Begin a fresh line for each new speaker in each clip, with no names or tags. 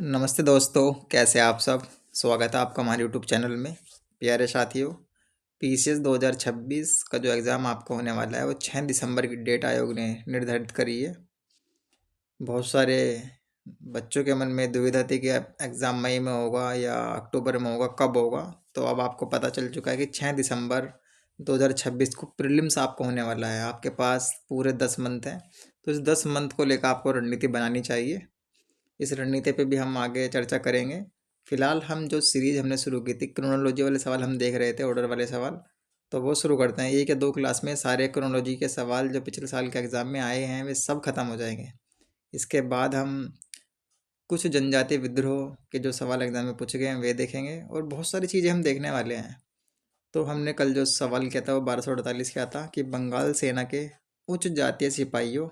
नमस्ते दोस्तों, कैसे आप सब। स्वागत है आपका हमारे यूट्यूब चैनल में। प्यारे साथियों, पीसीएस 2026 का जो एग्ज़ाम आपको होने वाला है वो 6 दिसंबर की डेट आयोग ने निर्धारित करी है। बहुत सारे बच्चों के मन में दुविधा थी कि अब एग्ज़ाम मई में होगा या अक्टूबर में होगा, कब होगा। तो अब आपको पता चल चुका है कि 6 दिसंबर 2026 को प्रीलिम्स आपको होने वाला है। आपके पास पूरे 10 मंथ हैं, तो इस 10 मंथ को लेकर आपको रणनीति बनानी चाहिए। इस रणनीति पे भी हम आगे चर्चा करेंगे। फिलहाल हम जो सीरीज हमने शुरू की थी, क्रोनोलॉजी वाले सवाल हम देख रहे थे, ऑर्डर वाले सवाल, तो वो शुरू करते हैं। 1 या 2 क्लास में सारे क्रोनोलॉजी के सवाल जो पिछले साल के एग्ज़ाम में आए हैं वे सब खत्म हो जाएंगे। इसके बाद हम कुछ जनजातीय विद्रोह के जो सवाल एग्ज़ाम में पूछे गए हैं वे देखेंगे और बहुत सारी चीज़ें हम देखने वाले हैं। तो हमने कल जो सवाल किया था वो 1248 किया था कि बंगाल सेना के उच्च जातीय सिपाहियों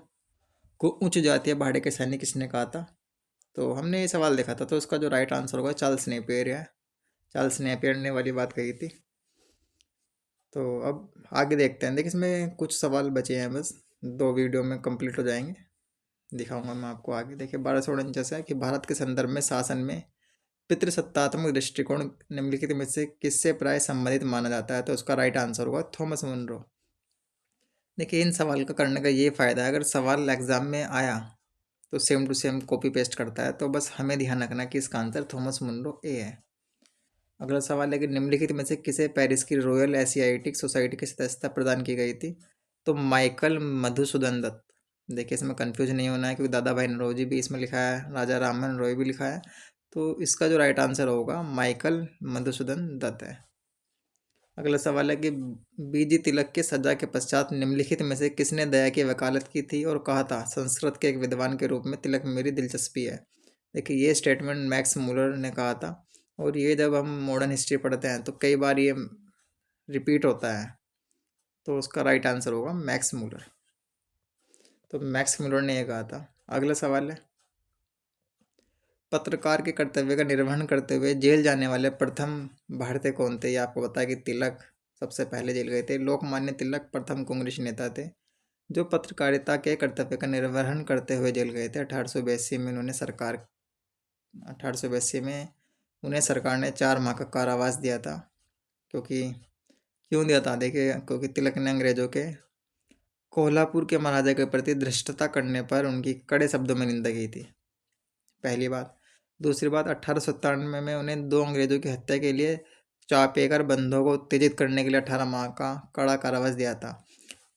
को उच्च जातीय भाड़े के सैनिक किसने कहा था। तो हमने ये सवाल देखा था, तो उसका जो राइट आंसर होगा चार्ल्स नेपियर है। चार्ल्स नेपियर ने वाली बात कही थी। तो अब आगे देखते हैं। देखिए, इसमें कुछ सवाल बचे हैं, बस 2 वीडियो में कंप्लीट हो जाएंगे। दिखाऊंगा मैं आपको आगे। देखिए, 1249 है कि भारत के संदर्भ में शासन में पितृसत्तात्मक दृष्टिकोण निम्नलिखित में से किससे प्राय संबंधित माना जाता है। तो उसका राइट आंसर होगा थॉमस मुनरो। देखिए, इन सवाल का करने का ये फ़ायदा है, अगर सवाल एग्ज़ाम में आया तो same to same copy paste करता है। तो बस हमें ध्यान रखना कि इसका आंसर थॉमस मुनरो ए है। अगला सवाल है कि निम्नलिखित में से किसे पेरिस की रॉयल एशियाटिक सोसाइटी की सदस्यता प्रदान की गई थी। तो माइकल मधुसूदन दत्त। देखिए, इसमें कंफ्यूज नहीं होना है क्योंकि दादा भाई नौरोजी भी इसमें लिखा है, राजा राममोहन रॉय भी लिखा है। तो इसका जो राइट आंसर होगा माइकल मधुसूदन दत्त है। अगला सवाल है कि बीजी तिलक के सजा के पश्चात निम्नलिखित में से किसने दया की वकालत की थी और कहा था संस्कृत के एक विद्वान के रूप में तिलक मेरी दिलचस्पी है। देखिए, ये स्टेटमेंट मैक्स मूलर ने कहा था और ये जब हम मॉडर्न हिस्ट्री पढ़ते हैं तो कई बार ये रिपीट होता है। तो उसका राइट आंसर होगा मैक्स मूलर। तो मैक्स मूलर ने ये कहा था। अगला सवाल है, पत्रकार के कर्तव्य का निर्वहन करते हुए जेल जाने वाले प्रथम भारतीय कौन थे। ये आपको पता है कि तिलक सबसे पहले जेल गए थे। लोकमान्य तिलक प्रथम कांग्रेस नेता थे जो पत्रकारिता के कर्तव्य का निर्वहन करते हुए जेल गए थे। 1882 में उन्होंने सरकार 1882 में उन्हें सरकार ने 4 माह का कारावास दिया था। क्योंकि क्यों दिया था, देखिए, क्योंकि तिलक ने अंग्रेजों के कोल्हापुर के महाराजा के प्रति धृष्टता करने पर उनकी कड़े शब्दों में निंदा की थी, पहली बात। दूसरी बात, 1897 में उन्हें 2 अंग्रेजों की हत्या के लिए चापेकर बंधुओं को उत्तेजित करने के लिए 18 माह का कड़ा कारावास दिया था।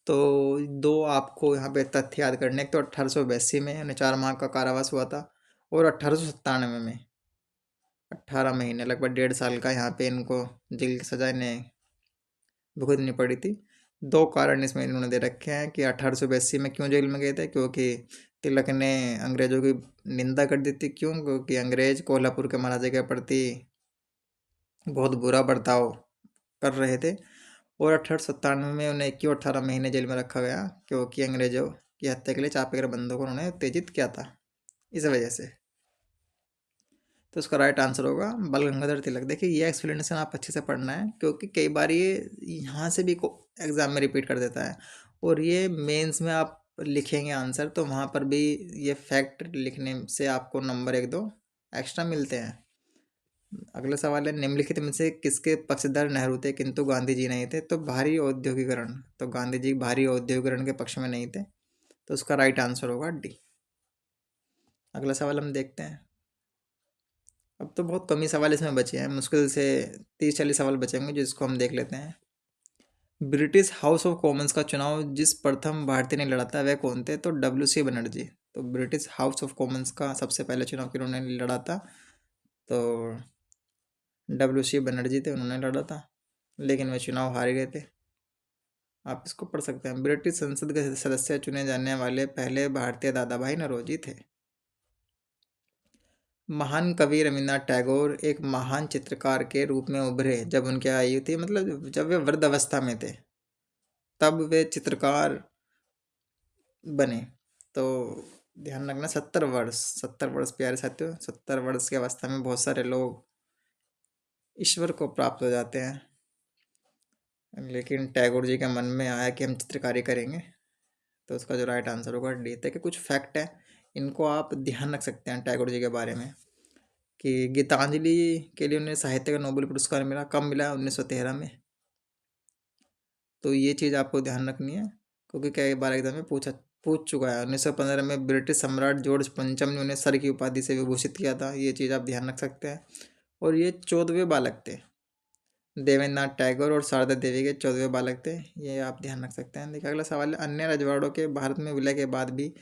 तो 2 आपको यहाँ पे तथ्य याद करने, तो 1882 में उन्हें 4 माह का कारावास हुआ था और 1897 में 18 महीने, लगभग 1.5 साल का यहाँ पे इनको जेल की सजा इन्हें भुगतनी पड़ी थी। 2 कारण इसमें इन्होंने दे रखे हैं कि 1882 में क्यों जेल में गए थे, क्योंकि तिलक ने अंग्रेजों की निंदा कर दी थी। क्यों? क्योंकि अंग्रेज कोल्हापुर के महाराजा के प्रति बहुत बुरा बर्ताव कर रहे थे। और 1897 में उन्हें क्यों 18 महीने जेल में रखा गया, क्योंकि अंग्रेजों की हत्या के लिए चापेकर बंधुओं को उन्होंने उत्तेजित किया था, इस वजह से। तो उसका राइट आंसर होगा बाल गंगाधर तिलक। देखिए, ये एक्सप्लेनेशन आप अच्छे से पढ़ना है क्योंकि कई बार ये यहाँ से भी एग्जाम में रिपीट कर देता है और ये मेंस में आप लिखेंगे आंसर तो वहाँ पर भी ये फैक्ट लिखने से आपको नंबर 1-2 एक्स्ट्रा मिलते हैं। अगला सवाल है, निम्नलिखित में से किसके पक्षधर नेहरू थे किंतु गांधी जी नहीं थे। तो भारी औद्योगिकरण, तो गांधी जी भारी औद्योगिकरण के पक्ष में नहीं थे। तो उसका राइट आंसर होगा डी। अगला सवाल हम देखते हैं। अब तो बहुत कम ही सवाल इसमें बचे हैं, मुश्किल से 30-40 सवाल बचेंगे जिसको हम देख लेते हैं। ब्रिटिश हाउस ऑफ कॉमन्स का चुनाव जिस प्रथम भारतीय ने लड़ा था वह कौन थे। तो WC बनर्जी। तो ब्रिटिश हाउस ऑफ कॉमन्स का सबसे पहले चुनाव किन्होंने लड़ा था। तो WC बनर्जी थे, उन्होंने लड़ा था, लेकिन वे चुनाव हार गए थे। आप इसको पढ़ सकते हैं। ब्रिटिश संसद के सदस्य चुने जाने वाले पहले भारतीय दादा भाई नौरोजी थे। महान कवि रविन्द्रनाथ टैगोर एक महान चित्रकार के रूप में उभरे जब उनकी आयु थी, मतलब जब वे वृद्धावस्था में थे तब वे चित्रकार बने। तो ध्यान रखना, 70 वर्ष, 70 वर्ष प्यारे साथियों, 70 वर्ष की अवस्था में बहुत सारे लोग ईश्वर को प्राप्त हो जाते हैं, लेकिन टैगोर जी के मन में आया कि हम चित्रकारी करेंगे। तो उसका जो राइट आंसर होगा डी। कि कुछ फैक्ट है, इनको आप ध्यान रख सकते हैं टैगोर जी के बारे में। कि गीतांजलि के लिए उन्हें साहित्य का नोबेल पुरस्कार मिला, कब मिला? 1913 में। तो ये चीज़ आपको ध्यान रखनी है, क्योंकि कई बार एग्जाम में पूछ चुका है। 1915 में ब्रिटिश सम्राट जॉर्ज पंचम ने उन्हें सर की उपाधि से विभूषित किया था, ये चीज़ आप ध्यान रख सकते हैं। और ये 14वें बालक थे, देवेंद्रनाथ टैगोर और शारदा देवी के 14वें बालक थे, ये आप ध्यान रख सकते हैं। देखिए अगला सवाल है, अन्य रजवाड़ों के भारत में विलय के बाद भी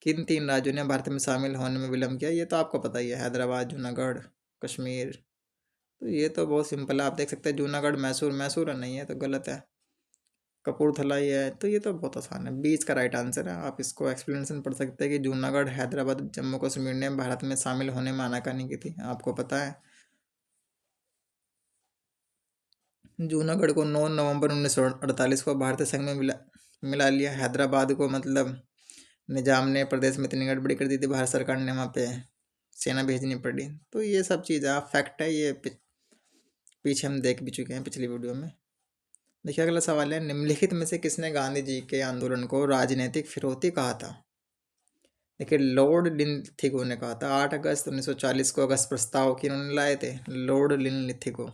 किन 3 राज्यों ने भारत में शामिल होने में विलम्ब किया? ये तो आपको पता ही है, हैदराबाद, जूनागढ़, कश्मीर। तो ये तो बहुत सिंपल है, आप देख सकते हैं जूनागढ़, मैसूर। मैसूर नहीं है तो गलत है, कपूरथला ही है। तो ये तो बहुत आसान है, 20 का राइट आंसर है। आप इसको एक्सप्लेनेशन पढ़ सकते हैं कि जूनागढ़, हैदराबाद, जम्मू कश्मीर ने भारत में शामिल होने में आनाकानी की थी, आपको पता है। जूनागढ़ को 9 नवंबर 1948 को भारतीय संघ में मिला लिया। हैदराबाद को मतलब निजाम ने प्रदेश में इतनी गड़बड़ी कर दी थी, भारत सरकार ने वहाँ पे सेना भेजनी पड़ी। तो ये सब चीज़ आप फैक्ट है, ये पीछे हम देख भी चुके हैं पिछली वीडियो में। देखिए अगला सवाल है, निम्नलिखित में से किसने गांधी जी के आंदोलन को राजनीतिक फिरौती कहा था? देखिए लॉर्ड लिंथिगो ने कहा था। 8 अगस्त 1940 को अगस्त प्रस्ताव किन्होंने लाए थे? लॉर्ड लिंथिगो।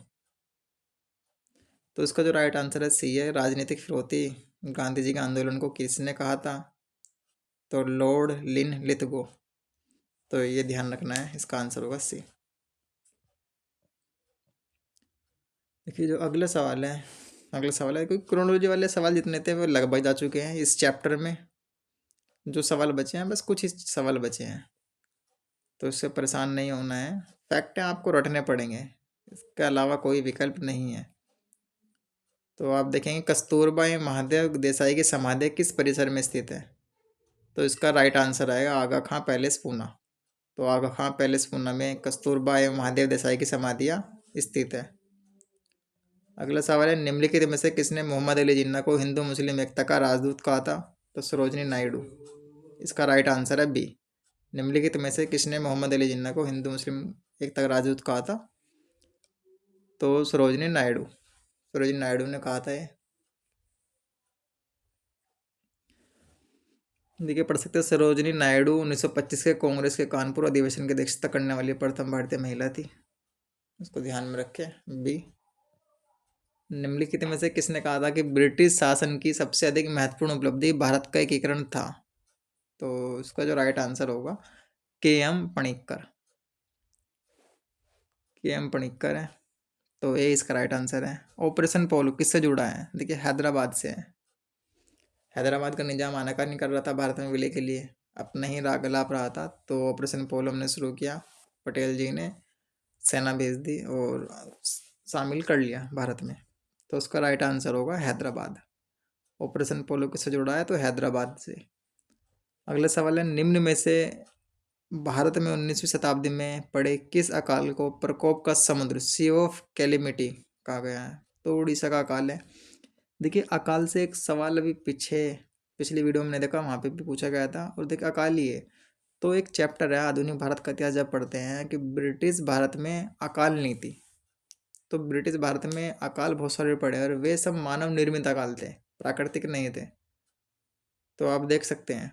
तो इसका जो राइट आंसर है सी है, राजनीतिक फिरौती गांधी जी के आंदोलन को किसने कहा था? तो लॉर्ड लिंथिगो। तो ये ध्यान रखना है, इसका आंसर होगा सी। देखिए जो अगला सवाल है, क्योंकि क्रोनोलॉजी वाले सवाल जितने थे वो लगभग जा चुके हैं इस चैप्टर में। जो सवाल बचे हैं बस कुछ ही सवाल बचे हैं, तो इससे परेशान नहीं होना है। फैक्ट है, आपको रटने पड़ेंगे, इसके अलावा कोई विकल्प नहीं है। तो आप देखेंगे कस्तूरबा महादेव देसाई की समाधि किस परिसर में स्थित है? तो इसका राइट आंसर आएगा आगा खां पैलेस, पूना। तो आगा खां पैलेस, पूना में कस्तूरबा एवं महादेव देसाई की समाधियाँ स्थित है। अगला सवाल है, निम्नलिखित में से किसने मोहम्मद अली जिन्ना को हिंदू मुस्लिम एकता का राजदूत कहा था? तो सरोजनी नायडू। इसका राइट आंसर है बी। निम्नलिखित में से किसने मोहम्मद अली जिन्ना को हिंदू मुस्लिम एकता का राजदूत कहा था? तो सरोजनी नायडू। सरोजनी नायडू ने कहा था ये। देखिए पढ़ सकते हैं, सरोजनी नायडू 1925 के कांग्रेस के कानपुर अधिवेशन की अध्यक्षता करने वाली प्रथम भारतीय महिला थी, इसको ध्यान में रखें, बी। निम्नलिखित में से किसने कहा था कि ब्रिटिश शासन की सबसे अधिक महत्वपूर्ण उपलब्धि भारत का एकीकरण था? तो इसका जो राइट आंसर होगा के.एम. पणिक्कर। के.एम. पणिक्कर है, तो ये इसका राइट आंसर है। ऑपरेशन पोलो किससे जुड़ा है? देखिए हैदराबाद से है। हैदराबाद का निजाम आनाकानी कर रहा था भारत में विलय के लिए, अपना ही राग अलाप रहा था, तो ऑपरेशन पोलो हमने शुरू किया, पटेल जी ने सेना भेज दी और शामिल कर लिया भारत में। तो उसका राइट आंसर होगा हैदराबाद। ऑपरेशन पोलो किससे जुड़ा है? तो हैदराबाद से। अगला सवाल है, निम्न में से भारत में 19वीं शताब्दी में पड़े किस अकाल को प्रकोप का समुद्र, सी ऑफ कैलिमिटी कहा गया है? तो उड़ीसा का अकाल है। देखिए अकाल से एक सवाल अभी पिछली वीडियो में देखा, वहाँ पे भी पूछा गया था, और देखिए अकाल ही है। तो एक चैप्टर है आधुनिक भारत का इतिहास, जब पढ़ते हैं कि ब्रिटिश भारत में अकाल नीति, तो ब्रिटिश भारत में अकाल बहुत सारे पड़े और वे सब मानव निर्मित अकाल थे, प्राकृतिक नहीं थे। तो आप देख सकते हैं,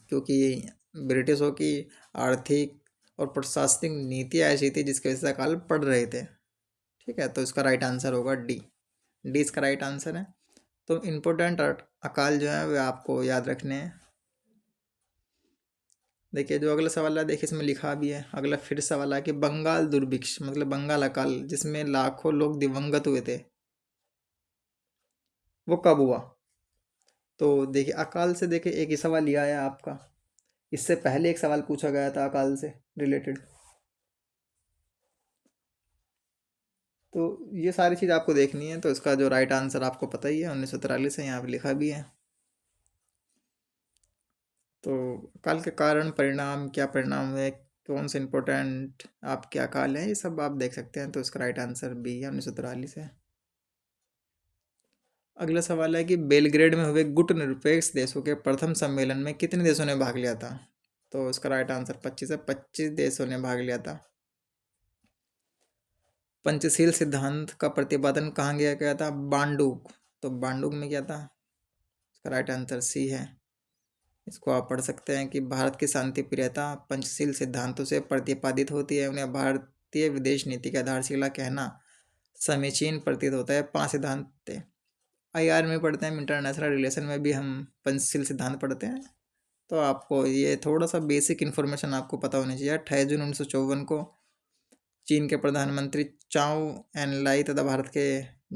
क्योंकि ब्रिटिशों की आर्थिक और प्रशासनिक नीतियाँ ऐसी थी जिसकी वजह से अकाल पड़ रहे थे। ठीक है, तो इसका राइट आंसर होगा डी। डी इसका राइट आंसर है। तो इम्पोर्टेंट अकाल जो है वे आपको याद रखने हैं। देखिए जो अगला सवाल है, देखिए इसमें लिखा भी है, अगला फिर सवाल है कि बंगाल दुर्भिक्ष मतलब बंगाल अकाल जिसमें लाखों लोग दिवंगत हुए थे, वो कब हुआ? तो देखिए अकाल से देखिए एक ही सवाल लिया है आपका, इससे पहले एक सवाल पूछा गया था अकाल से रिलेटेड। तो ये सारी चीज़ आपको देखनी है। तो इसका जो राइट आंसर आपको पता ही है, 1943 है, यहाँ पे लिखा भी है। तो अकाल के कारण परिणाम, क्या परिणाम हुए, कौन से इम्पोर्टेंट आपके अकाल हैं, ये सब आप देख सकते हैं। तो इसका राइट आंसर बी है, 1943 है। अगला सवाल है कि बेलग्रेड में हुए गुट निरपेक्ष देशों के प्रथम सम्मेलन में कितने देशों ने भाग लिया था? तो इसका राइट आंसर 25 है, 25 देशों ने भाग लिया था। पंचशील सिद्धांत का प्रतिपादन कहाँ किया गया था? बांडुग। तो बांडुग में क्या था? इसका राइट आंसर सी है। इसको आप पढ़ सकते हैं कि भारत की शांति प्रियता पंचशील सिद्धांतों से प्रतिपादित होती है। उन्हें भारतीय विदेश नीति की आधारशिला कहना समीचीन प्रतीत होता है। 5 सिद्धांत थे। IR में पढ़ते हैं, इंटरनेशनल रिलेशन में भी हम पंचशील सिद्धांत पढ़ते हैं। तो आपको ये थोड़ा सा बेसिक इन्फॉर्मेशन आपको पता होनी चाहिए। 28 जून 1954 को चीन के प्रधानमंत्री चाओ एन लाई तथा भारत के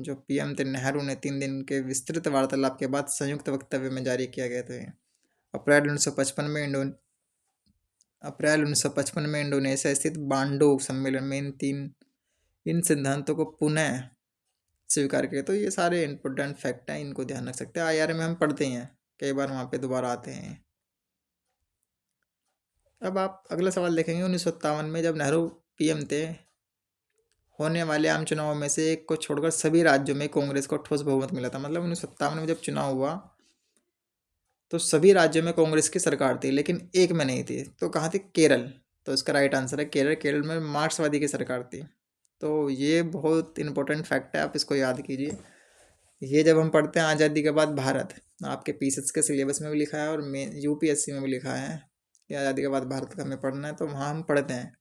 जो PM थे नेहरू ने 3 दिन के विस्तृत वार्तालाप के बाद संयुक्त वक्तव्य में जारी किया गया था। अप्रैल 1955 में इंडोनेशिया स्थित बांडोग सम्मेलन में इन सिद्धांतों को पुनः स्वीकार किया। तो ये सारे इंपॉर्टेंट फैक्ट हैं, इनको ध्यान रख सकते हैं। IR में हम पढ़ते हैं, कई बार वहाँ पे दोबारा आते हैं। अब आप अगला सवाल देखेंगे। 1957 में जब नेहरू PM थे, होने वाले आम चुनाव में से एक को छोड़कर सभी राज्यों में कांग्रेस को ठोस बहुमत मिला था। मतलब 1957 में जब चुनाव हुआ तो सभी राज्यों में कांग्रेस की सरकार थी, लेकिन एक में नहीं थी। तो कहाँ थी? केरल। तो इसका राइट आंसर है केरल। केरल में मार्क्सवादी की सरकार थी। तो ये बहुत इंपॉर्टेंट फैक्ट है, आप इसको याद कीजिए। ये जब हम पढ़ते हैं आज़ादी के बाद भारत, आपके PCS के सिलेबस में भी लिखा है और UPSC में भी लिखा है कि आज़ादी के बाद भारत का हमें पढ़ना है, तो वहाँ हम पढ़ते हैं।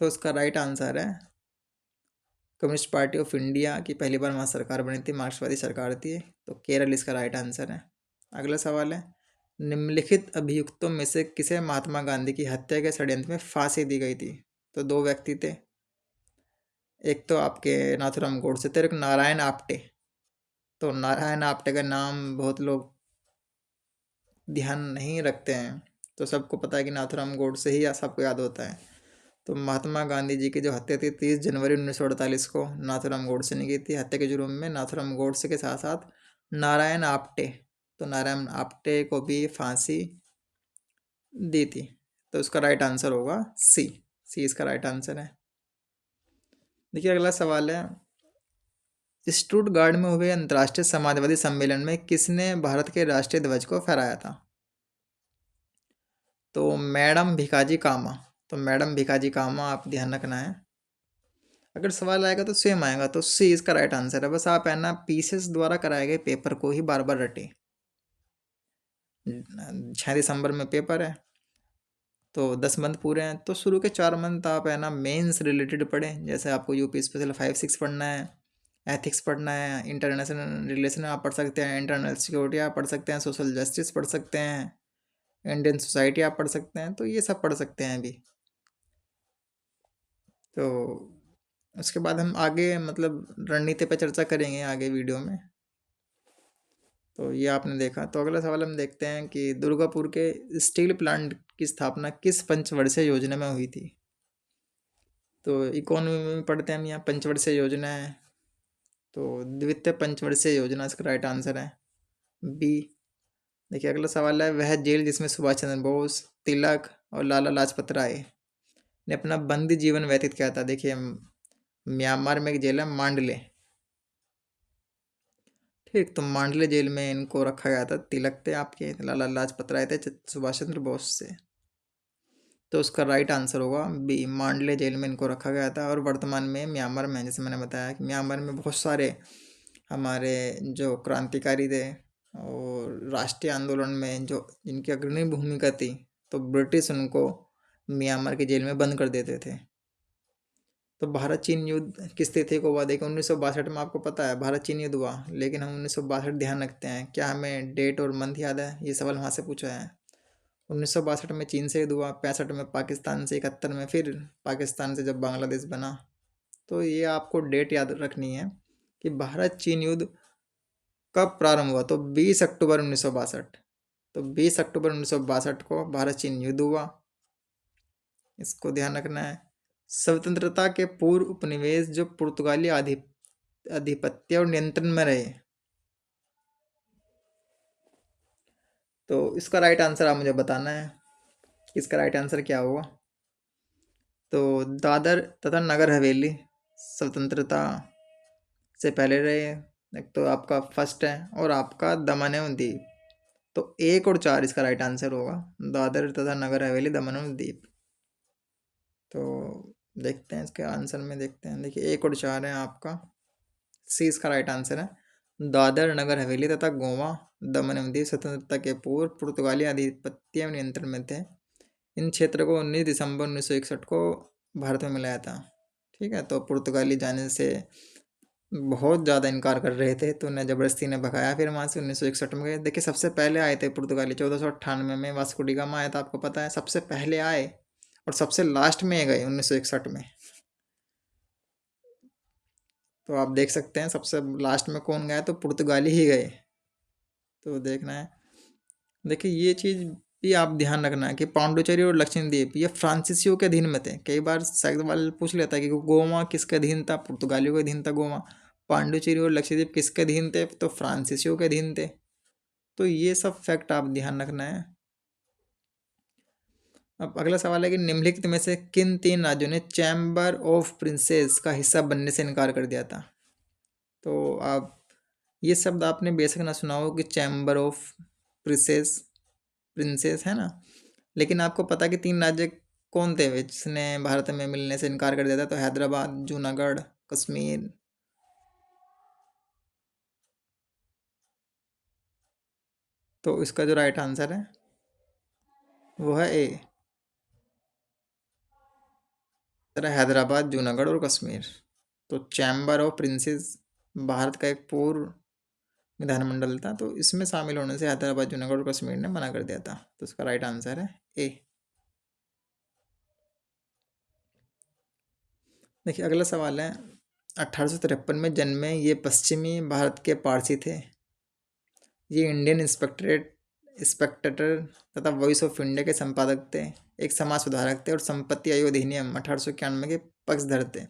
तो उसका राइट आंसर है कम्युनिस्ट पार्टी ऑफ इंडिया की पहली बार वहाँ सरकार बनी थी, मार्क्सवादी सरकार थी। तो केरल इसका राइट आंसर है। अगला सवाल है, निम्नलिखित अभियुक्तों में से किसे महात्मा गांधी की हत्या के षड्यंत्र में फांसी दी गई थी? तो 2 व्यक्ति थे, एक तो आपके नाथूराम गोडसे थे, एक नारायण आप्टे। तो नारायण आप्टे का नाम बहुत लोग ध्यान नहीं रखते हैं, तो सबको पता है कि नाथूराम गोडसे ही सबको याद होता है। तो महात्मा गांधी जी की जो हत्या थी 30 जनवरी 1948 को नाथूराम गोडसे ने की थी। हत्या के जुर्म में नाथूराम गोडसे के साथ साथ नारायण आप्टे, तो नारायण आप्टे को भी फांसी दी थी। तो उसका राइट आंसर होगा सी इसका राइट आंसर है। देखिए अगला सवाल है, स्टुटगार्ट में हुए अंतर्राष्ट्रीय समाजवादी सम्मेलन में किसने भारत के राष्ट्रीय ध्वज को फहराया था? तो मैडम भिकाजी कामा। तो मैडम भिकाजी कामा आप ध्यान रखना है। अगर सवाल आएगा तो सेम आएगा, तो सी इसका राइट आंसर है। बस आप है ना PCS द्वारा कराए गए पेपर को ही बार बार रटे। 6 दिसंबर में पेपर है, तो 10 मंथ पूरे हैं, तो शुरू के 4 मंथ आप है ना मेंस रिलेटेड पढ़ें। जैसे आपको UP स्पेशल 5-6 पढ़ना है, एथिक्स पढ़ना है, इंटरनेशनल रिलेशन आप पढ़ सकते हैं, इंटरनल सिक्योरिटी आप पढ़ सकते हैं, सोशल जस्टिस पढ़ सकते हैं, इंडियन सोसाइटी आप पढ़ सकते हैं। तो ये सब पढ़ सकते हैं अभी। तो उसके बाद हम आगे मतलब रणनीति पर चर्चा करेंगे आगे वीडियो में। तो ये आपने देखा। तो अगला सवाल हम देखते हैं कि दुर्गापुर के स्टील प्लांट की स्थापना किस पंचवर्षीय योजना में हुई थी? तो इकोनॉमी में पढ़ते हैं हम, यहाँ पंचवर्षीय योजना है, तो द्वितीय पंचवर्षीय योजना इसका राइट आंसर है बी। देखिए अगला सवाल है, वह जेल जिसमें सुभाष चंद्र बोस, तिलक और लाला लाजपत राय ने अपना बंदी जीवन व्यतीत किया था। देखिए म्यांमार में एक जेल है मांडले, ठीक। तो मांडले जेल में इनको रखा गया था। तिलक थे आपके, लाला लाजपत राय थे सुभाष चंद्र बोस से। तो उसका राइट आंसर होगा बी, मांडले जेल में इनको रखा गया था। और वर्तमान में म्यांमार में, जैसे मैंने बताया कि म्यांमार में बहुत सारे हमारे जो क्रांतिकारी थे और राष्ट्रीय आंदोलन में जो जिनकी अग्रणी भूमिका थी, तो ब्रिटिश उनको म्यांमार के जेल में बंद कर देते थे। तो भारत चीन युद्ध किस तिथि को हुआ? देखिए 1962 में आपको पता है भारत चीन युद्ध हुआ, लेकिन हम 1962 ध्यान रखते हैं। क्या हमें डेट और मंथ याद है? ये सवाल वहाँ से पूछा है। 1962 में चीन से युद्ध हुआ, 65 में पाकिस्तान से, 71 में फिर पाकिस्तान से जब बांग्लादेश बना। तो ये आपको डेट याद रखनी है कि भारत चीन युद्ध कब प्रारंभ हुआ। तो 20 अक्टूबर 1962। तो 20 अक्टूबर 1962 को भारत चीन युद्ध हुआ, इसको ध्यान रखना है। स्वतंत्रता के पूर्व उपनिवेश जो पुर्तगाली आधिपत्य और नियंत्रण में रहे, तो इसका राइट आंसर आप मुझे बताना है, इसका राइट आंसर क्या होगा? तो दादर तथा नगर हवेली स्वतंत्रता से पहले रहे। एक तो आपका फर्स्ट है और आपका दमन और दीव। तो 1 और 4 इसका राइट आंसर होगा, दादर तथा नगर हवेली, दमन और दीव। तो देखते हैं इसके आंसर में, देखते हैं। देखिए 1 और 4 है आपका, सी इसका राइट आंसर है। दादर नगर हवेली तथा गोवा दमन एवं दीव स्वतंत्रता के पूर्व पुर्तगाली आधिपत्य में नियंत्रण में थे। इन क्षेत्रों को 19 दिसंबर 1961 को भारत में मिलाया था। ठीक है, तो पुर्तगाली जाने से बहुत ज़्यादा इनकार कर रहे थे, तो उन्हें ज़बरदस्ती ने भगाया, फिर वहाँ से 1961 में गए। देखिए, सबसे पहले आए थे पुर्तगाली 1498 में वास्को डी गामा आया था, आपको पता है, सबसे पहले आए और सबसे लास्ट में गए 1961 में। तो आप देख सकते हैं सबसे लास्ट में कौन गया, तो पुर्तगाली ही गए। तो देखना है, देखिए ये चीज़ भी आप ध्यान रखना है कि पांडुचेरी और लक्षद्वीप ये फ्रांसीसियों के अधीन में थे। कई बार सवाल पूछ लेता है कि गोवा किसके अधीन था, पुर्तगालियों के अधीन था गोवा। पांडुचेरी और लक्षद्वीप किसके अधीन थे, तो फ्रांसीसियों के अधीन थे। तो ये सब फैक्ट आप ध्यान रखना है। अब अगला सवाल है कि निम्नलिखित में से किन 3 राज्यों ने चैम्बर ऑफ प्रिंसेस का हिस्सा बनने से इनकार कर दिया था। तो आप ये शब्द आपने बेशक ना सुना हो कि चैम्बर ऑफ प्रिंसेस, प्रिंसेस है ना, लेकिन आपको पता कि 3 राज्य कौन थे जिसने भारत में मिलने से इनकार कर दिया था, तो हैदराबाद, जूनागढ़, कश्मीर। तो इसका जो राइट आंसर है वो है ए, हैदराबाद, जूनागढ़ और कश्मीर। तो चैम्बर ऑफ प्रिंसेस भारत का एक पूर्व विधानमंडल था, तो इसमें शामिल होने से हैदराबाद, जूनागढ़ और कश्मीर ने मना कर दिया था। तो इसका राइट आंसर है ए। देखिए अगला सवाल है, 1853 में जन्मे ये पश्चिमी भारत के पारसी थे। ये इंडियन इंस्पेक्टर तथा वॉइस ऑफ इंडिया के संपादक थे, एक समाज सुधारक थे और संपत्ति आयोग अधिनियम 1891 के पक्षधर थे।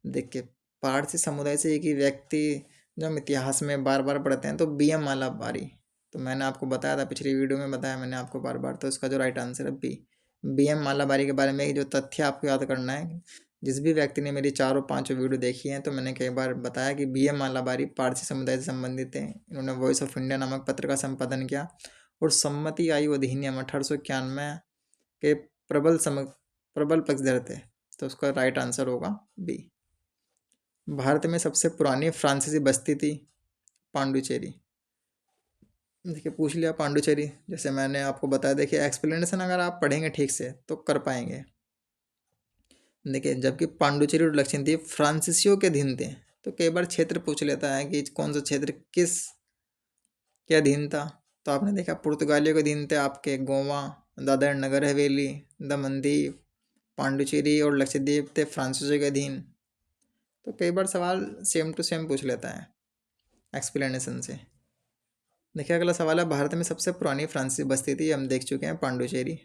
देखिए, पारसी समुदाय से एक ही व्यक्ति जो हम इतिहास में बार बार पढ़ते हैं, तो बी.एम. मालाबारी। तो मैंने आपको बताया था, पिछली वीडियो में बताया मैंने आपको बार बार, तो इसका जो राइट आंसर है बी.एम. मालाबारी के बारे में जो तथ्य आपको याद करना है। जिस भी व्यक्ति ने मेरी 4 और 5 वीडियो देखी हैं, तो मैंने कई बार बताया कि बी.एम. मालाबारी पारसी समुदाय से संबंधित हैं। इन्होंने वॉइस ऑफ इंडिया नामक पत्र का संपादन किया और सम्मति आयोग अधिनियम 1891 के प्रबल पक्षधर थे। तो उसका राइट आंसर होगा बी। भारत में सबसे पुरानी फ्रांसीसी बस्ती थी पांडुचेरी। देखिए पूछ लिया पांडुचेरी, जैसे मैंने आपको बताया। देखिए एक्सप्लेनेशन अगर आप पढ़ेंगे ठीक से तो कर पाएंगे। देखिए, जबकि पांडुचेरी और लक्षद्वीप फ्रांसीसियों के अधीन थे, तो कई बार क्षेत्र पूछ लेता है कि कौन सा क्षेत्र किस के अधीन था। तो आपने देखा पुर्तगालियों के अधीन थे आपके गोवा, दादर नगर हवेली, दमन दीव। पांडुचेरी और लक्षद्वीप थे फ्रांसीसियों के अधीन। तो कई बार सवाल सेम टू सेम पूछ लेता है एक्सप्लेनेशन से। देखिए अगला सवाल है, भारत में सबसे पुरानी फ्रांसीसी बस्ती थी, हम देख चुके हैं पांडुचेरी।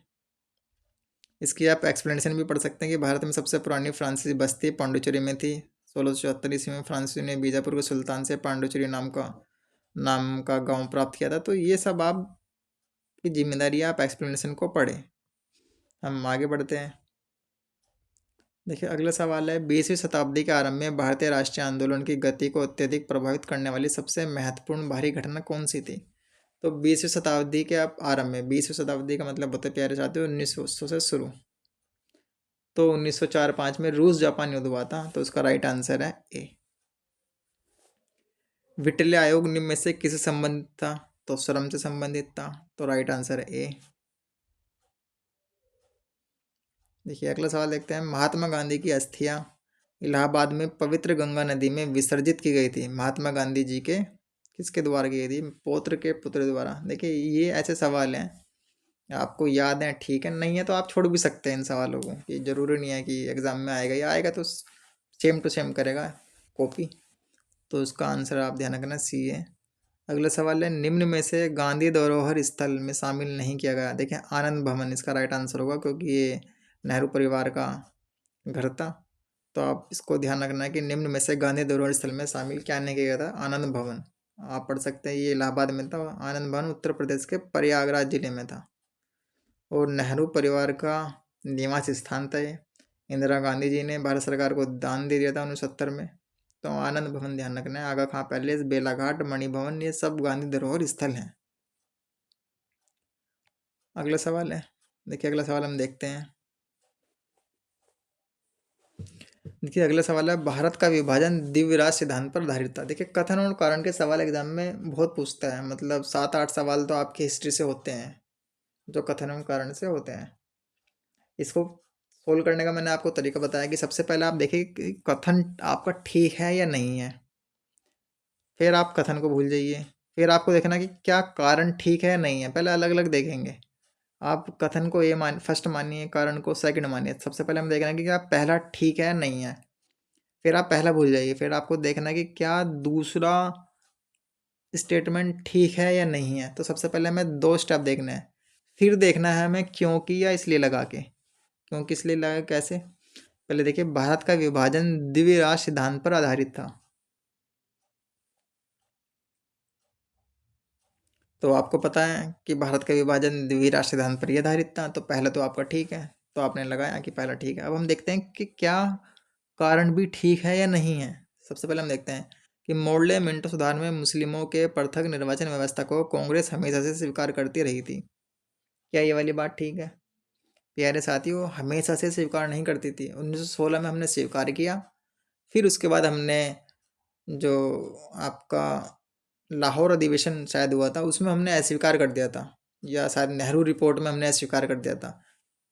इसकी आप एक्सप्लेनेशन भी पढ़ सकते हैं कि भारत में सबसे पुरानी फ्रांसीसी बस्ती पांडुचेरी में थी। 1674 ईस्वी में फ्रांसीसी ने बीजापुर के सुल्तान से पांडुचेरी नाम का गांव प्राप्त किया था। तो ये सब आपकी जिम्मेदारी है, आप एक्सप्लेनेशन को पढ़ें। हम आगे बढ़ते हैं। देखिए अगला सवाल है, 20वीं शताब्दी के आरंभ में भारतीय राष्ट्रीय आंदोलन की गति को अत्यधिक प्रभावित करने वाली सबसे महत्वपूर्ण बाहरी घटना कौन सी थी। तो 20वीं शताब्दी के आप आरंभ में, 20वीं शताब्दी का मतलब होता है प्यारे साथियों 1900 से शुरू। तो 1904-5 में रूस जापान युद्ध हुआ था। तो उसका राइट आंसर है ए। विटले आयोग निम्न में से किससे संबंधित था। तो श्रम से संबंधित था। तो राइट आंसर है ए। देखिए अगला सवाल देखते हैं, महात्मा गांधी की अस्थियां इलाहाबाद में पवित्र गंगा नदी में विसर्जित की गई थी। महात्मा गांधी जी के किसके द्वारा की गई थी, पौत्र के पुत्र द्वारा। देखिए ये ऐसे सवाल हैं आपको याद है, ठीक है, नहीं है तो आप छोड़ भी सकते हैं इन सवालों को। ये जरूरी नहीं है कि एग्जाम में आएगा, या आएगा तो सेम टू सेम करेगा कॉपी। तो उसका आंसर आप ध्यान रखना सी है। अगला सवाल है, निम्न में से गांधी धरोहर स्थल में शामिल नहीं किया गया। देखें आनंद भवन इसका राइट आंसर होगा, क्योंकि ये नेहरू परिवार का घर था। तो आप इसको ध्यान रखना है कि निम्न में से गांधी धरोहर स्थल में शामिल क्या नहीं किया गया था, आनंद भवन। आप पढ़ सकते हैं, ये इलाहाबाद में था। आनंद भवन उत्तर प्रदेश के प्रयागराज जिले में था और नेहरू परिवार का निवास स्थान था ये। इंदिरा गांधी जी ने भारत सरकार को दान दे दिया था 1970 में। तो आनंद भवन ध्यान रखना है। आगा खां पैलेस, बेलाघाट, मणिभवन, ये सब गांधी धरोहर स्थल हैं। अगला सवाल है, देखिए अगला सवाल हम देखते हैं। देखिए अगला सवाल है, भारत का विभाजन द्विराज सिद्धांत पर आधारित था। देखिए कथन और कारण के सवाल एग्जाम में बहुत पूछता है, मतलब 7-8 सवाल तो आपकी हिस्ट्री से होते हैं जो कथन और कारण से होते हैं। इसको सोल्व करने का मैंने आपको तरीका बताया कि सबसे पहले आप देखिए कि कथन आपका ठीक है या नहीं है, फिर आप कथन को भूल जाइए, फिर आपको देखना कि क्या कारण ठीक है या नहीं है, पहले अलग अलग देखेंगे। आप कथन को ये फर्स्ट मानिए, कारण को सेकंड मानिए। सबसे पहले हम देखना कि क्या पहला ठीक है या नहीं है, फिर आप पहला भूल जाइए, फिर आपको देखना कि क्या दूसरा स्टेटमेंट ठीक है या नहीं है। तो सबसे पहले हमें 2 स्टेप देखना है, फिर देखना है हमें क्योंकि या इसलिए लगा के। क्योंकि इसलिए लगा कैसे, पहले देखिए भारत का विभाजन द्विराष्ट्र सिद्धांत पर आधारित था। तो आपको पता है कि भारत का विभाजन द्विराष्ट्र सिद्धांत पर ही आधारित था, तो पहला तो आपका ठीक है, तो आपने लगाया कि पहला ठीक है। अब हम देखते हैं कि क्या कारण भी ठीक है या नहीं है। सबसे पहले हम देखते हैं कि मोर्ले मिंटो सुधार में मुस्लिमों के पृथक निर्वाचन व्यवस्था को कांग्रेस हमेशा से स्वीकार करती रही थी। क्या ये वाली बात ठीक है? प्यारे साथियों, हमेशा से स्वीकार नहीं करती थी। 1916 में हमने स्वीकार किया, फिर उसके बाद हमने जो आपका लाहौर अधिवेशन शायद हुआ था उसमें हमने अस्वीकार कर दिया था, या शायद नेहरू रिपोर्ट में हमने अस्वीकार कर दिया था।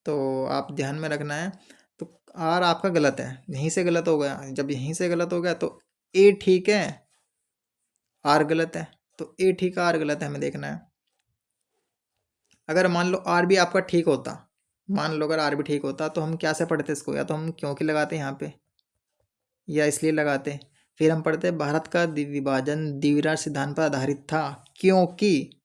तो आप ध्यान में रखना है। तो आर आपका गलत है, यहीं से गलत हो गया। जब यहीं से गलत हो गया तो ए ठीक है, आर गलत है। तो ए ठीक है, आर गलत है, हमें देखना है। अगर मान लो आर भी आपका ठीक होता, मान लो अगर आर भी ठीक होता तो हम क्या से पढ़ते इसको, या तो हम क्योंकि लगाते यहाँ पे, या इसलिए लगाते। फिर हम पढ़ते भारत का विभाजन द्विराष्ट्र सिद्धांत पर आधारित था क्योंकि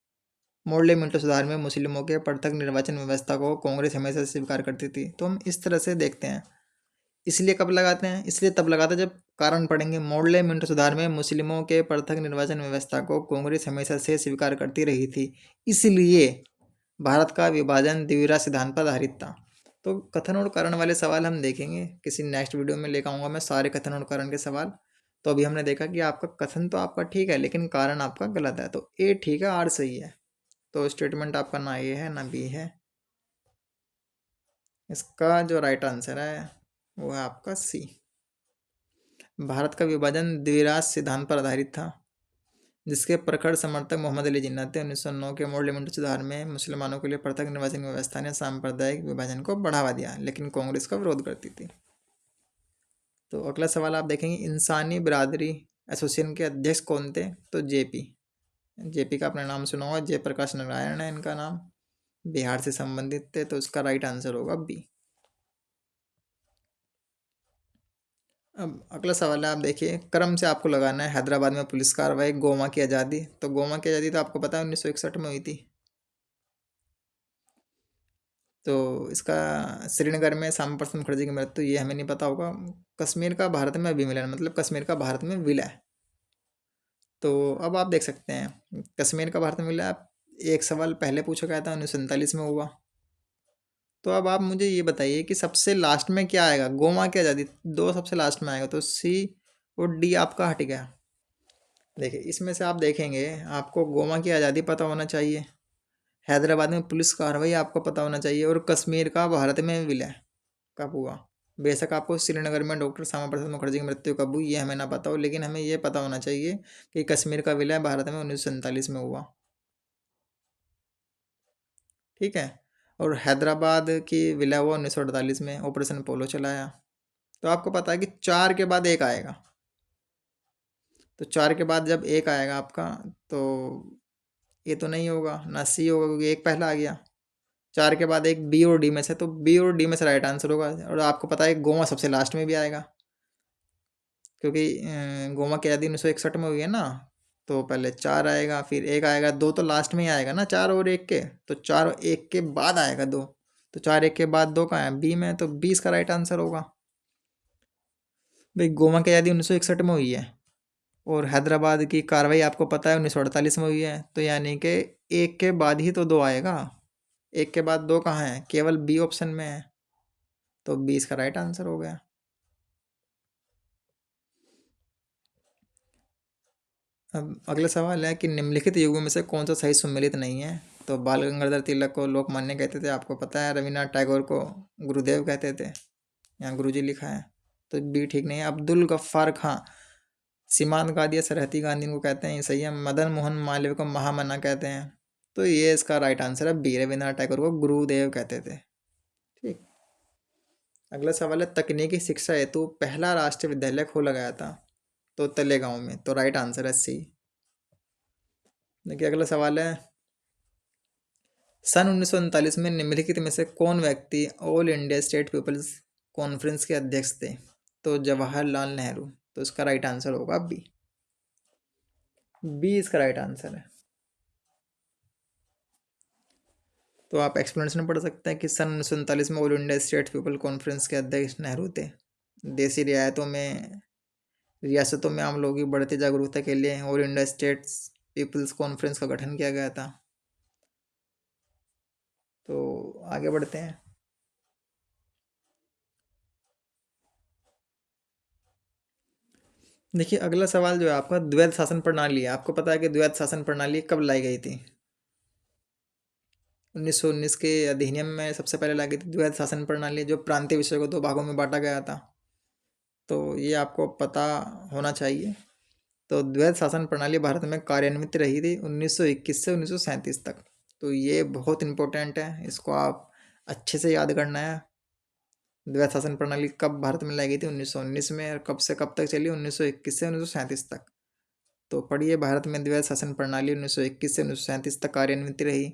मोर्ले मिंटो सुधार में मुस्लिमों के पृथक निर्वाचन व्यवस्था को कांग्रेस हमेशा से स्वीकार करती थी। तो हम इस तरह से देखते हैं। इसलिए कब लगाते हैं, इसलिए तब लगाते हैं जब कारण पढ़ेंगे। मोर्ले मिंटो सुधार में मुस्लिमों के पृथक निर्वाचन व्यवस्था को कांग्रेस हमेशा से स्वीकार करती रही थी, इसलिए भारत का विभाजन द्विराष्ट्र सिद्धांत पर आधारित था। तो कथन और कारण वाले सवाल हम देखेंगे, किसी नेक्स्ट वीडियो में लेकर आऊँगा मैं सारे कथन और कारण के सवाल। तो अभी हमने देखा कि आपका कथन तो आपका ठीक है लेकिन कारण आपका गलत है। तो ए ठीक है, आर सही है। तो स्टेटमेंट आपका ना ए है ना बी है। इसका जो राइट आंसर है वो है आपका सी। भारत का विभाजन द्विराष्ट्र सिद्धांत पर आधारित था, जिसके प्रखर समर्थक मोहम्मद अली जिन्ना थे। 1909 के मोर्ले मिंटो सुधार में मुसलमानों के लिए पृथक निर्वाचन व्यवस्था ने सांप्रदायिक विभाजन को बढ़ावा दिया, लेकिन कांग्रेस का विरोध करती थी। तो अगला सवाल आप देखेंगे, इंसानी बिरादरी एसोसिएशन के अध्यक्ष कौन थे? तो जेपी। जेपी का आपने नाम सुना होगा, जयप्रकाश नारायण है इनका नाम, बिहार से संबंधित थे। तो इसका राइट आंसर होगा बी। अब अगला सवाल है, आप देखिए क्रम से आपको लगाना है। हैदराबाद में पुलिस कार्रवाई, गोवा की आज़ादी। तो गोवा की आज़ादी तो आपको पता है 1961 में हुई थी। तो इसका श्रीनगर में श्यामा प्रसाद मुखर्जी की मृत्यु, ये हमें नहीं पता होगा। कश्मीर का भारत में विलीन, मतलब कश्मीर का भारत में विलय। तो अब आप देख सकते हैं कश्मीर का भारत में विलय। एक सवाल पहले पूछा गया था 1947 में हुआ। तो अब आप मुझे ये बताइए कि सबसे लास्ट में क्या आएगा, गोवा की आज़ादी दो सबसे लास्ट में आएगा, तो सी और डी आपका हट गया। देखिए इसमें से आप देखेंगे, आपको गोवा की आज़ादी पता होना चाहिए, हैदराबाद में पुलिस कार्रवाई आपको पता होना चाहिए, और कश्मीर का भारत में विलय कब हुआ। बेशक आपको श्रीनगर में डॉक्टर श्यामा प्रसाद मुखर्जी की मृत्यु कब हुई ये हमें ना पता हो, लेकिन हमें ये पता होना चाहिए कि कश्मीर का विलय भारत में 1947 में हुआ। ठीक है। और हैदराबाद की विलय हुआ 1948 में, ऑपरेशन पोलो चलाया। तो आपको पता है कि 4 के बाद एक आएगा। तो 4 के बाद जब एक आएगा आपका, तो ये तो नहीं होगा ना, सी होगा क्योंकि एक पहला आ गया। 4 के बाद एक बी और डी में से, तो बी और डी में से राइट आंसर होगा। और आपको पता है गोवा सबसे लास्ट में भी आएगा, क्योंकि गोवा की आज़ादी 1961 में हुई है ना। तो पहले 4 आएगा, फिर एक आएगा, 2 तो लास्ट में ही आएगा ना, 4 और 1 के। तो 4 और 1 के बाद आएगा 2। तो 4 1 के बाद 2 कहाँ है, बी में। तो 20 का राइट आंसर होगा। भाई गोवा की आज़ादी 1961 में हुई है, और हैदराबाद की कार्रवाई आपको पता है 1948 में हुई है। तो यानी कि एक के बाद ही तो 2 आएगा, एक के बाद 2 कहाँ है, केवल बी ऑप्शन में है। तो 20 का राइट आंसर हो गया। अब अगला सवाल है कि निम्नलिखित युगों में से कौन सा सही सम्मिलित नहीं है? तो बाल गंगाधर तिलक को लोकमान्य कहते थे, आपको पता है। रविन्द्रनाथ टैगोर को गुरुदेव कहते थे, यहाँ गुरुजी लिखा है। तो बी ठीक नहीं है। अब्दुल गफ्फार खां, सीमांत गांधी या सरहती गांधी को कहते हैं, ये सही है। मदन मोहन मालवीय को महामना कहते हैं, तो ये इसका राइट आंसर है बी। रविन्द्रनाथ टैगोर को गुरुदेव कहते थे। ठीक। अगला सवाल है, तकनीकी शिक्षा हेतु पहला राष्ट्रीय विद्यालय खोला गया था, तो तलेगांव में, तो राइट आंसर है सी। देखिए अगला सवाल है, सन 1939 में निम्नलिखित में से कौन व्यक्ति All India State People's Conference के अध्यक्ष थे, तो जवाहरलाल नेहरू, तो इसका राइट आंसर होगा बी। बी इसका राइट आंसर है। तो आप एक्सप्लेनेशन पढ़ सकते हैं कि सन 1939 में all India state people conference के अध्यक्ष नेहरू थे। देसी रियासतों में आम लोगों की बढ़ती जागरूकता के लिए All India States People's Conference का गठन किया गया था। तो आगे बढ़ते हैं। देखिए अगला सवाल जो है आपका, द्वैध शासन प्रणाली है। आपको पता है कि द्वैध शासन प्रणाली कब लाई गई थी? 1919 के अधिनियम में सबसे पहले लाई गई थी द्वैध शासन प्रणाली, जो प्रांतीय विषय को दो भागों में बांटा गया था। तो ये आपको पता होना चाहिए। तो द्वैध शासन प्रणाली भारत में कार्यान्वित रही थी 1921 से 1937 तक। तो ये बहुत इंपॉर्टेंट है, इसको आप अच्छे से याद करना है। द्वैध शासन प्रणाली कब भारत में लाई गई थी? 1919 में। और कब से कब तक चली? 1921 से 1937 तक। तो पढ़िए, भारत में द्वैध शासन प्रणाली 1921 से 1937 तक कार्यान्वित रही।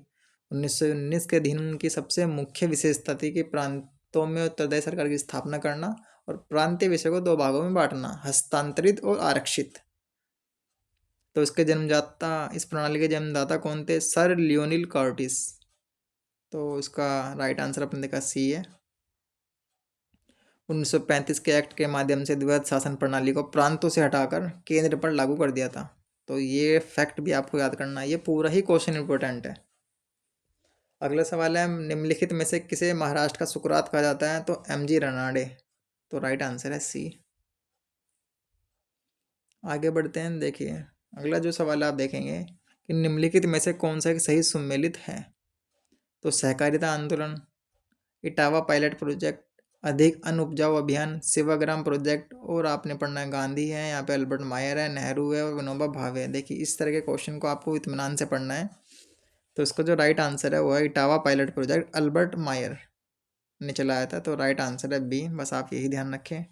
1919 के अधिनियम की सबसे मुख्य विशेषता थी कि प्रांतों में उत्तरदायी सरकार की स्थापना करना और प्रांतीय विषय को दो भागों में बांटना, हस्तांतरित और आरक्षित। तो इसके जन्मदाता, इस प्रणाली के जन्मदाता कौन थे? Sir Lionel Curtis. तो इसका राइट आंसर अपने देखा सी है। 1935 के एक्ट के माध्यम से द्वैध शासन प्रणाली को प्रांतों से हटाकर केंद्र पर लागू कर दिया था। तो ये फैक्ट भी आपको याद करना है, ये पूरा ही क्वेश्चन इंपॉर्टेंट है। अगला सवाल है, निम्नलिखित में से किसे महाराष्ट्र का सुकरात कहा जाता है? तो एम जी रनाडे। तो राइट आंसर है सी। आगे बढ़ते हैं। देखिए अगला जो सवाल आप देखेंगे कि निम्नलिखित में से कौन सा एक सही सुमेलित है? तो सहकारिता आंदोलन, इटावा पायलट प्रोजेक्ट, अधिक अन्न उपजाऊ अभियान, सेवाग्राम प्रोजेक्ट, और आपने पढ़ना है गांधी है, यहाँ पे अल्बर्ट मायर है, नेहरू है और विनोबा भावे है। देखिए इस तरह के क्वेश्चन को आपको इत्मीनान से पढ़ना है। तो इसका जो राइट आंसर है वो है इटावा पायलट प्रोजेक्ट, अल्बर्ट मायर ने चलाया था। तो राइट आंसर है बी। बस आप यही ध्यान रखें।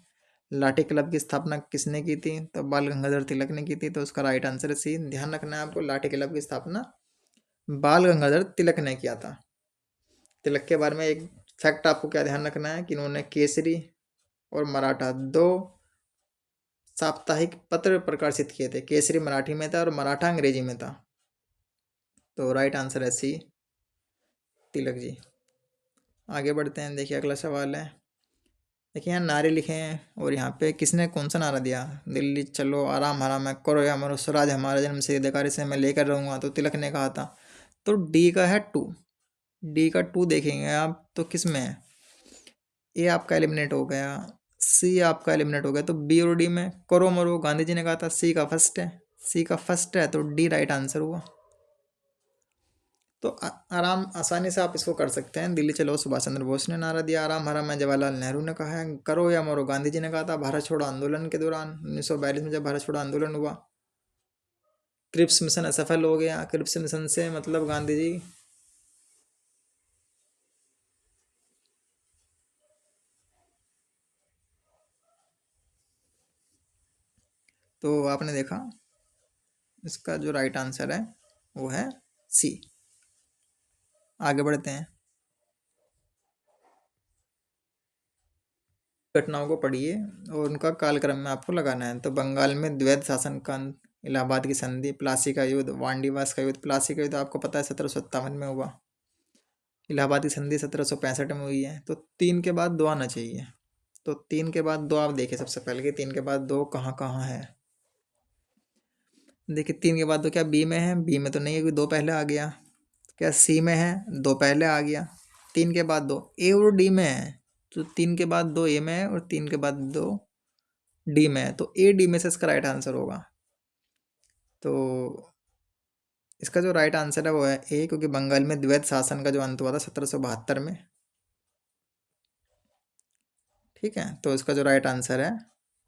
लाठी क्लब की स्थापना किसने की थी? तो बाल गंगाधर तिलक ने की थी। तो उसका राइट आंसर है सी। ध्यान रखना है आपको, लाठी क्लब की स्थापना बाल गंगाधर तिलक ने किया था। तिलक के बारे में एक फैक्ट आपको क्या ध्यान रखना है कि इन्होंने केसरी और मराठा दो साप्ताहिक पत्र प्रकाशित किए थे। केसरी मराठी में था और मराठा अंग्रेजी में था। तो राइट आंसर है सी, तिलक जी। आगे बढ़ते हैं। देखिए अगला सवाल है, देखिए यहाँ नारे लिखे हैं और यहाँ पे किसने कौन सा नारा दिया? दिल्ली चलो, आराम हराम है, करो या मरो, स्वराज हमारा जन्म से अधिकार से मैं लेकर रहूँगा, तो तिलक ने कहा था। तो डी का है टू, डी का टू देखेंगे आप तो किस में है? ए आपका एलिमिनेट हो गया, सी आपका एलिमिनेट हो गया, तो बी और डी में करो मरो गांधी जी ने कहा था। सी का फर्स्ट है, सी का फर्स्ट है, तो डी राइट आंसर हुआ। तो आराम आसानी से आप इसको कर सकते हैं। दिल्ली चलो सुभाष चंद्र बोस ने नारा दिया, आराम हराम में जवाहरलाल नेहरू ने कहा है, करो या मरो गांधी जी ने कहा था भारत छोड़ो आंदोलन के दौरान 1942 में जब भारत छोड़ो आंदोलन हुआ। क्रिप्स मिशन असफल हो गया, क्रिप्स मिशन से मतलब गांधी जी तो आपने देखा इसका जो राइट आंसर है वो है सी। आगे बढ़ते हैं। घटनाओं को पढ़िए और उनका कालक्रम में आपको लगाना है। तो बंगाल में द्वैध शासन का अंत, इलाहाबाद की संधि, प्लासी का युद्ध, वांडीवास का युद्ध। प्लासी का युद्ध आपको पता है 1757 में हुआ। इलाहाबाद की संधि 1765 में हुई है। तो तीन के बाद दो आना चाहिए। तो तीन के बाद दो आप देखिए सबसे पहले कि तीन के बाद दो कहाँ कहाँ है। देखिए तीन के बाद दो क्या बी में है? बी में तो नहीं है, क्योंकि दो पहले आ गया। क्या सी में है? दो पहले आ गया। तीन के बाद दो ए और डी में है, तो तीन के बाद दो ए में है और तीन के बाद दो डी में है। तो ए डी में से इसका राइट आंसर होगा। तो इसका जो राइट आंसर है वो है ए, क्योंकि बंगाल में द्वैध शासन का जो अंत हुआ था 1772 में। ठीक है, तो इसका जो राइट आंसर है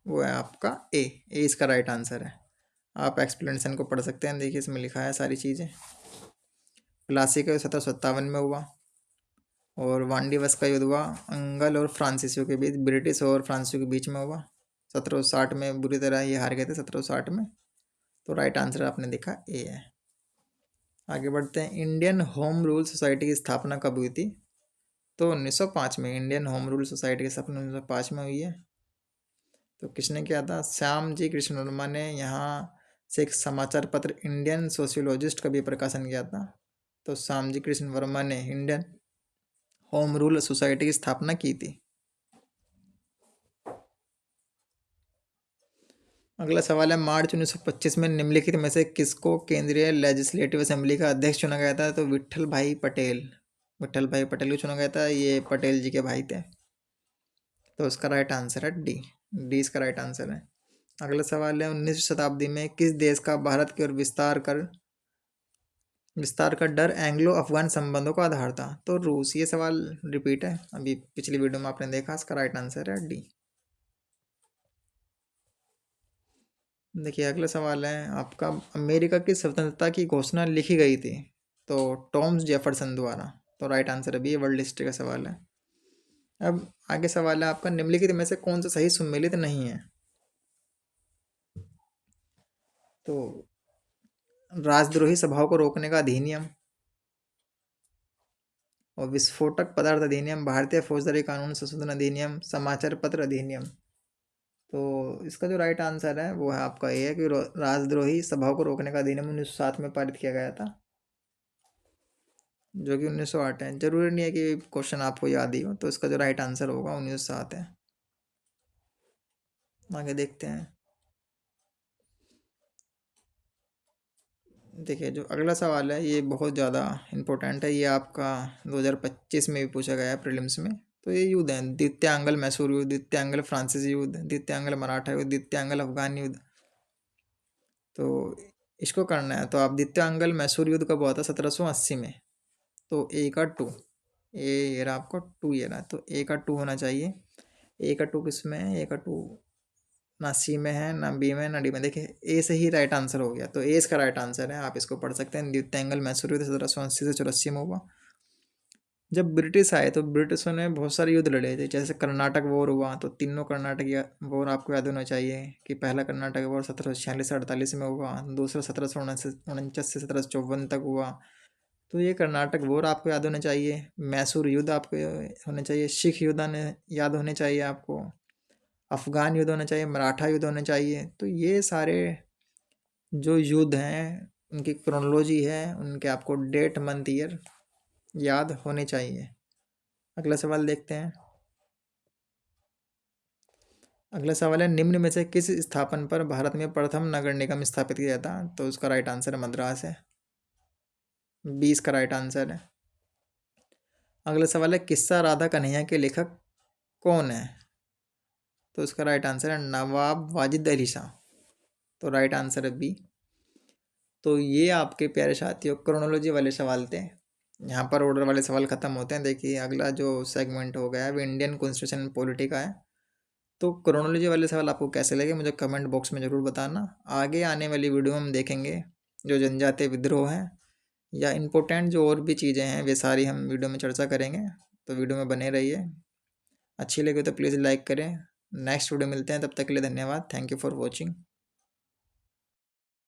वो है आपका ए इसका राइट आंसर है। आप एक्सप्लेनेशन को पढ़ सकते हैं, देखिए इसमें लिखा है सारी चीज़ें। प्लासी का 1757 में हुआ, और वान दिवस का युद्ध हुआ अंगल और फ्रांसीसियों के बीच, ब्रिटिश और फ्रांसीसियों के बीच में हुआ 1760 में। बुरी तरह ये हार गए थे 1760 में। तो राइट आंसर आपने देखा ए है। आगे बढ़ते हैं। इंडियन होम रूल सोसाइटी की स्थापना कब हुई थी? तो 1905 में। इंडियन होम रूल सोसाइटी की स्थापना 1905 में हुई है। तो किसने किया था? श्याम जी कृष्ण वर्मा ने यहाँ से एक समाचार पत्र इंडियन सोशियोलॉजिस्ट का भी प्रकाशन किया था। तो श्याम जी कृष्ण वर्मा ने इंडियन होम रूल सोसाइटी की स्थापना की थी। अगला सवाल है, मार्च 1925 में निम्नलिखित में से किसको केंद्रीय लेजिस्लेटिव असेंबली का अध्यक्ष चुना गया था? तो विट्ठल भाई पटेल को चुना गया था। ये पटेल जी के भाई थे। तो इसका राइट आंसर है डी इसका राइट आंसर है। अगला सवाल है, 19वीं शताब्दी में किस देश का भारत की ओर विस्तार का डर एंग्लो अफगान संबंधों का आधार था? तो रूस। ये सवाल रिपीट है, अभी पिछली वीडियो में आपने देखा। इसका राइट आंसर है डी। देखिए अगला सवाल है आपका, अमेरिका की स्वतंत्रता की घोषणा लिखी गई थी? तो टॉमस जेफरसन द्वारा। तो राइट आंसर अभी वर्ल्ड हिस्ट्री का सवाल है। अब आगे सवाल है आपका, निम्नलिखित में से कौन सा सही सुमेलित नहीं है? तो राजद्रोही सभाओं को रोकने का अधिनियम, और विस्फोटक पदार्थ अधिनियम, भारतीय फौजदारी कानून संशोधन अधिनियम, समाचार पत्र अधिनियम। तो इसका जो राइट आंसर है वो है आपका ये है कि राजद्रोही सभाओं को रोकने का अधिनियम 1907 में पारित किया गया था, जो कि 1908 है। जरूरी नहीं है कि क्वेश्चन आपको याद ही हो, तो इसका जो राइट आंसर होगा 1907 है। आगे देखते हैं। देखिए जो अगला सवाल है ये बहुत ज़्यादा इम्पोर्टेंट है। ये आपका 2025 में भी पूछा गया है प्रीलिम्स में। तो ये युद्ध हैं, द्वितीय आंग्ल मैसूर युद्ध, द्वितीय आंग्ल फ्रांसीसी युद्ध, द्वितीय आंग्ल मराठा युद्ध, द्वितीय आंग्ल अफगान युद्ध। तो इसको करना है, तो आप द्वितीय आंग्ल मैसूर युद्ध कब हुआ था? 1780 में। तो ए का टू, ये रहा आपको टू, ये रहा। तो ए का टू होना चाहिए। ए का टू किस में है? ए का टू ना सी में है, ना बी में, ना डी में। देखिए ए से ही राइट आंसर हो गया, तो ए इसका राइट आंसर है। आप इसको पढ़ सकते हैं। द्वितीय आंग्ल मैसूर युद्ध 1780 से 84 में हुआ। जब ब्रिटिश आए तो ब्रिटिशों ने बहुत सारे युद्ध लड़े थे, जैसे कर्नाटक वॉर हुआ। तो तीनों कर्नाटक वॉर आपको याद होना चाहिए कि पहला कर्नाटक वॉर 1746 से 48 में हुआ, दूसरा 1749 से 1754 तक हुआ। तो ये कर्नाटक वॉर आपको याद होने चाहिए, मैसूर युद्ध आपको होने चाहिए, सिख युद्ध याद होने चाहिए आपको, अफगान युद्ध होना चाहिए, मराठा युद्ध होने चाहिए। तो ये सारे जो युद्ध हैं उनकी क्रोनोलॉजी है, उनके आपको डेट मंथ ईयर याद होने चाहिए। अगला सवाल देखते हैं। अगला सवाल है, निम्न में से किस स्थापन पर भारत में प्रथम नगर निगम स्थापित किया था? तो उसका राइट आंसर है मद्रास है। 20 का राइट आंसर है। अगला सवाल है, किस्सा राधा कन्हैया के लेखक कौन है? तो उसका राइट आंसर है नवाब वाजिद अली शाह। तो राइट आंसर है बी। तो ये आपके प्यारे साथियों क्रोनोलॉजी वाले सवाल थे। यहाँ पर ऑर्डर वाले सवाल ख़त्म होते हैं। देखिए अगला जो सेगमेंट हो गया है वो इंडियन कॉन्स्टिट्यूशन पॉलिटी का है। तो क्रोनोलॉजी वाले सवाल आपको कैसे लगे मुझे कमेंट बॉक्स में ज़रूर बताना। आगे आने वाली वीडियो में हम देखेंगे जो जनजातीय विद्रोह है या इम्पोर्टेंट जो और भी चीज़ें हैं वे सारी हम वीडियो में चर्चा करेंगे। तो वीडियो में बने रहिए। अच्छी लगे तो प्लीज़ लाइक करें। नेक्स्ट वीडियो मिलते हैं, तब तक के लिए धन्यवाद। Thank you for watching.